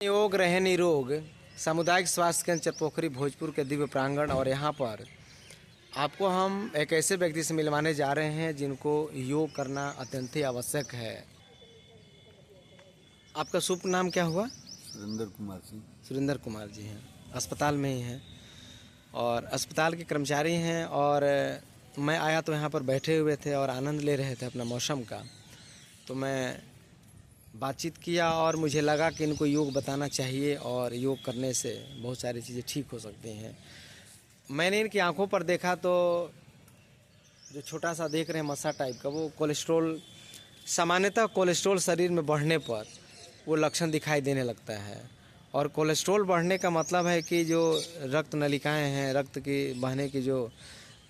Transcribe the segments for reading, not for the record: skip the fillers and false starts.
योग रहे निरोग सामुदायिक स्वास्थ्य केंद्र चरपोखरी भोजपुर के दिव्य प्रांगण। और यहाँ पर आपको हम एक ऐसे व्यक्ति से मिलवाने जा रहे हैं जिनको योग करना अत्यंत ही आवश्यक है। आपका शुभ नाम क्या हुआ? सुरेंद्र कुमार सिंह। सुरेंद्र कुमार जी हैं, अस्पताल में ही हैं और अस्पताल के कर्मचारी हैं। और मैं आया तो यहाँ पर बैठे हुए थे और आनंद ले रहे थे अपना मौसम का। तो मैं बातचीत किया और मुझे लगा कि इनको योग बताना चाहिए और योग करने से बहुत सारी चीज़ें ठीक हो सकती हैं। मैंने इनकी आंखों पर देखा तो जो छोटा सा देख रहे हैं मस्सा टाइप का, वो कोलेस्ट्रॉल, सामान्यतः कोलेस्ट्रॉल शरीर में बढ़ने पर वो लक्षण दिखाई देने लगता है। और कोलेस्ट्रॉल बढ़ने का मतलब है कि जो रक्त नलिकाएं हैं, रक्त की बहने की जो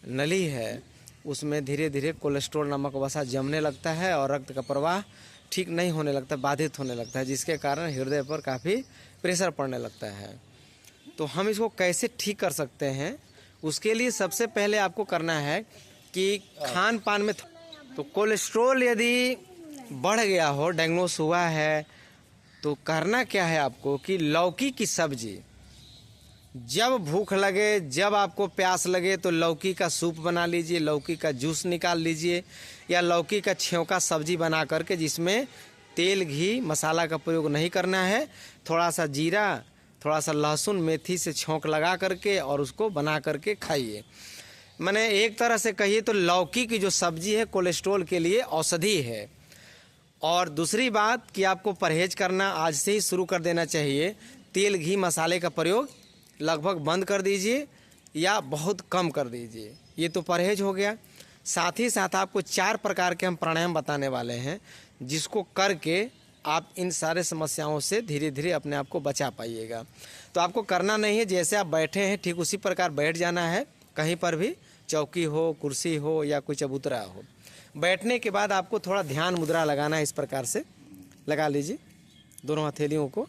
नली है, उसमें धीरे धीरे कोलेस्ट्रॉल नामक वसा जमने लगता है और रक्त का प्रवाह ठीक नहीं होने लगता, बाधित होने लगता है, जिसके कारण हृदय पर काफ़ी प्रेशर पड़ने लगता है। तो हम इसको कैसे ठीक कर सकते हैं, उसके लिए सबसे पहले आपको करना है कि खान पान में तो कोलेस्ट्रॉल यदि बढ़ गया हो, डायग्नोस हुआ है, तो करना क्या है आपको कि लौकी की सब्जी, जब भूख लगे, जब आपको प्यास लगे तो लौकी का सूप बना लीजिए, लौकी का जूस निकाल लीजिए, या लौकी का छौंका सब्जी बना करके जिसमें तेल घी मसाला का प्रयोग नहीं करना है, थोड़ा सा जीरा, थोड़ा सा लहसुन मेथी से छौंक लगा करके और उसको बना करके खाइए। मैंने एक तरह से कहिए तो लौकी की जो सब्जी है कोलेस्ट्रॉल के लिए औषधि है। और दूसरी बात कि आपको परहेज करना आज से ही शुरू कर देना चाहिए। तेल घी मसाले का प्रयोग लगभग बंद कर दीजिए या बहुत कम कर दीजिए, ये तो परहेज हो गया। साथ ही साथ आपको 4 प्रकार के हम प्राणायाम बताने वाले हैं, जिसको करके आप इन सारे समस्याओं से धीरे धीरे अपने आप को बचा पाइएगा। तो आपको करना नहीं है, जैसे आप बैठे हैं ठीक उसी प्रकार बैठ जाना है, कहीं पर भी, चौकी हो, कुर्सी हो या कोई चबूतरा हो। बैठने के बाद आपको थोड़ा ध्यान मुद्रा लगाना है, इस प्रकार से लगा लीजिए दोनों हथेलियों को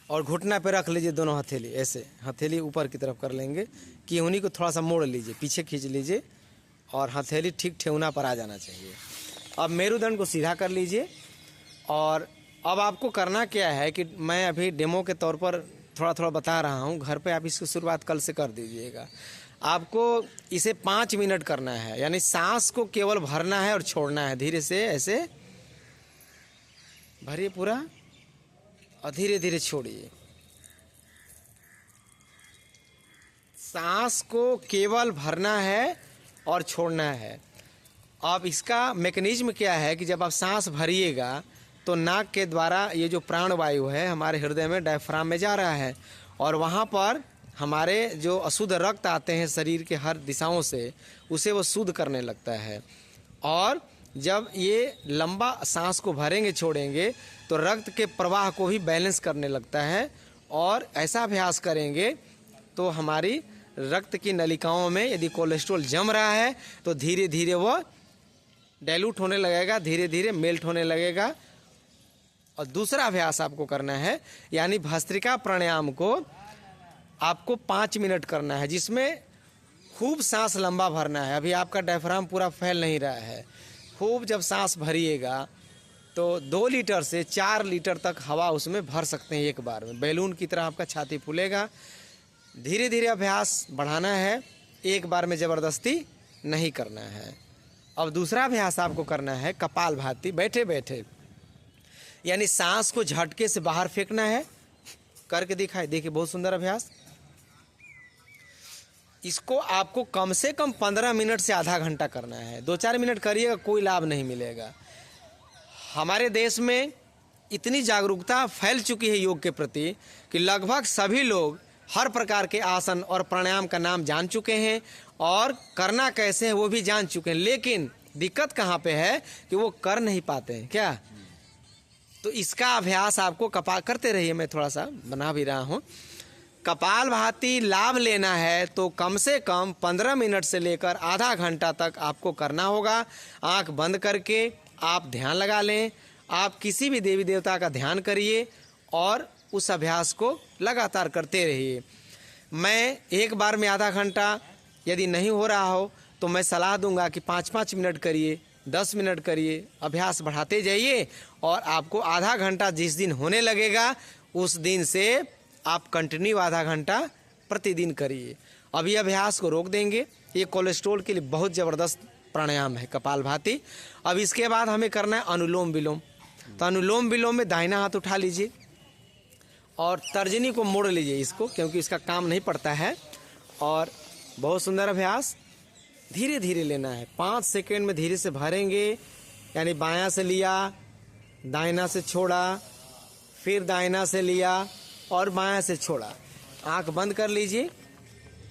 और घुटना पे रख लीजिए दोनों हथेली, ऐसे हथेली ऊपर की तरफ कर लेंगे कि उन्हीं को थोड़ा सा मोड़ लीजिए, पीछे खींच लीजिए और हथेली ठीक ठेहुना पर आ जाना चाहिए। अब मेरुदंड को सीधा कर लीजिए। और अब आपको करना क्या है कि मैं अभी डेमो के तौर पर थोड़ा थोड़ा बता रहा हूँ, घर पे आप इसकी शुरुआत कल से कर दीजिएगा। आपको इसे 5 मिनट करना है, यानी सांस को केवल भरना है और छोड़ना है, धीरे से ऐसे भरिए पूरा और धीरे धीरे छोड़िए। सांस को केवल भरना है और छोड़ना है। अब इसका मैकेनिज्म क्या है कि जब आप सांस भरिएगा तो नाक के द्वारा ये जो प्राणवायु है हमारे हृदय में डायफ्राम में जा रहा है और वहाँ पर हमारे जो अशुद्ध रक्त आते हैं शरीर के हर दिशाओं से, उसे वो शुद्ध करने लगता है। और जब ये लंबा सांस को भरेंगे छोड़ेंगे तो रक्त के प्रवाह को भी बैलेंस करने लगता है। और ऐसा अभ्यास करेंगे तो हमारी रक्त की नलिकाओं में यदि कोलेस्ट्रॉल जम रहा है तो धीरे धीरे वो डाइल्यूट होने लगेगा, धीरे धीरे मेल्ट होने लगेगा। और दूसरा अभ्यास आपको करना है, यानी भस्त्रिका प्राणायाम को आपको 5 मिनट करना है, जिसमें खूब सांस लंबा भरना है। अभी आपका डायफ्राम पूरा फैल नहीं रहा है। खूब जब सांस भरिएगा तो 2 लीटर से 4 लीटर तक हवा उसमें भर सकते हैं एक बार में, बैलून की तरह आपका छाती फूलेगा। धीरे धीरे अभ्यास बढ़ाना है, एक बार में ज़बरदस्ती नहीं करना है। अब दूसरा अभ्यास आपको करना है कपालभाति, बैठे बैठे, यानी सांस को झटके से बाहर फेंकना है। करके दिखाई, देखिए बहुत सुंदर अभ्यास। इसको आपको कम से कम 15 मिनट से आधा घंटा करना है। 2-4 मिनट करिएगा, कोई लाभ नहीं मिलेगा। हमारे देश में इतनी जागरूकता फैल चुकी है योग के प्रति कि लगभग सभी लोग हर प्रकार के आसन और प्राणायाम का नाम जान चुके हैं और करना कैसे है वो भी जान चुके हैं। लेकिन दिक्कत कहाँ पे है कि वो कर नहीं पाते हैं क्या। तो इसका अभ्यास आपको कपाल करते रहिए, मैं थोड़ा सा बना भी रहा हूँ। कपालभाति लाभ लेना है तो कम से कम 15 मिनट से लेकर आधा घंटा तक आपको करना होगा। आंख बंद करके आप ध्यान लगा लें, आप किसी भी देवी देवता का ध्यान करिए और उस अभ्यास को लगातार करते रहिए। मैं एक बार में आधा घंटा यदि नहीं हो रहा हो तो मैं सलाह दूंगा कि 5-5 मिनट करिए, 10 मिनट करिए, अभ्यास बढ़ाते जाइए और आपको आधा घंटा जिस दिन होने लगेगा उस दिन से आप कंटिन्यू आधा घंटा प्रतिदिन करिए। अब ये अभ्यास को रोक देंगे। ये कोलेस्ट्रॉल के लिए बहुत ज़बरदस्त प्राणायाम है कपालभाति। अब इसके बाद हमें करना है अनुलोम विलोम। तो अनुलोम विलोम में दाहिना हाथ उठा लीजिए और तर्जनी को मोड़ लीजिए इसको, क्योंकि इसका काम नहीं पड़ता है। और बहुत सुंदर अभ्यास, धीरे धीरे लेना है। 5 सेकेंड में धीरे से भरेंगे, यानी बायां से लिया, दाहिना से छोड़ा, फिर दाहिना से लिया और बायां से छोड़ा। आंख बंद कर लीजिए,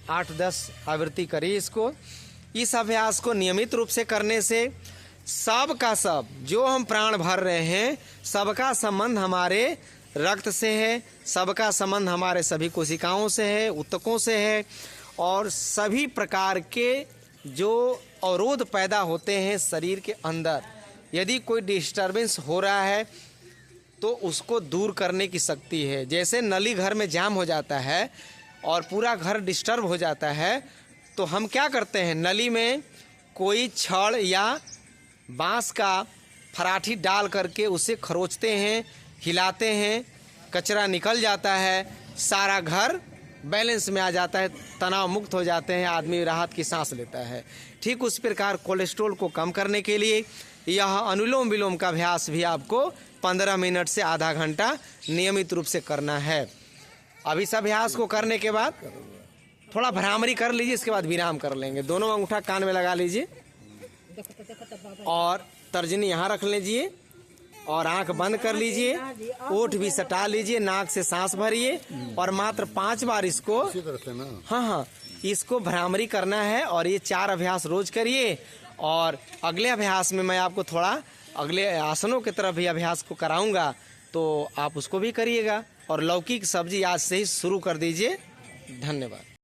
8-10 आवृत्ति करिए इसको। इस अभ्यास को नियमित रूप से करने से सब का सब जो हम प्राण भर रहे हैं, सबका संबंध हमारे रक्त से है, सबका संबंध हमारे सभी कोशिकाओं से है, ऊतकों से है। और सभी प्रकार के जो अवरोध पैदा होते हैं शरीर के अंदर, यदि कोई डिस्टर्बेंस हो रहा है तो उसको दूर करने की शक्ति है। जैसे नली घर में जाम हो जाता है और पूरा घर डिस्टर्ब हो जाता है, तो हम क्या करते हैं, नली में कोई छड़ या बांस का फराठी डाल करके उसे खरोचते हैं, हिलाते हैं, कचरा निकल जाता है, सारा घर बैलेंस में आ जाता है, तनाव मुक्त हो जाते हैं, आदमी राहत की सांस लेता है। ठीक उस प्रकार कोलेस्ट्रॉल को कम करने के लिए यह अनुलोम विलोम का अभ्यास भी आपको 15 मिनट से आधा घंटा नियमित रूप से करना है। अब इस अभ्यास को करने के बाद थोड़ा भ्रामरी कर लीजिए, इसके बाद विराम कर लेंगे। दोनों अंगूठा कान में लगा लीजिए और तर्जनी यहाँ रख लीजिए और आंख बंद कर लीजिए, ओठ भी सटा लीजिए, नाक से सांस भरिए और मात्र 5 बार इसको, हाँ, इसको भ्रामरी करना है। और ये 4 अभ्यास रोज करिए। और अगले अभ्यास में मैं आपको थोड़ा अगले आसनों की तरफ भी अभ्यास को कराऊंगा, तो आप उसको भी करिएगा। और लौकी की सब्जी आज से ही शुरू कर दीजिए। धन्यवाद।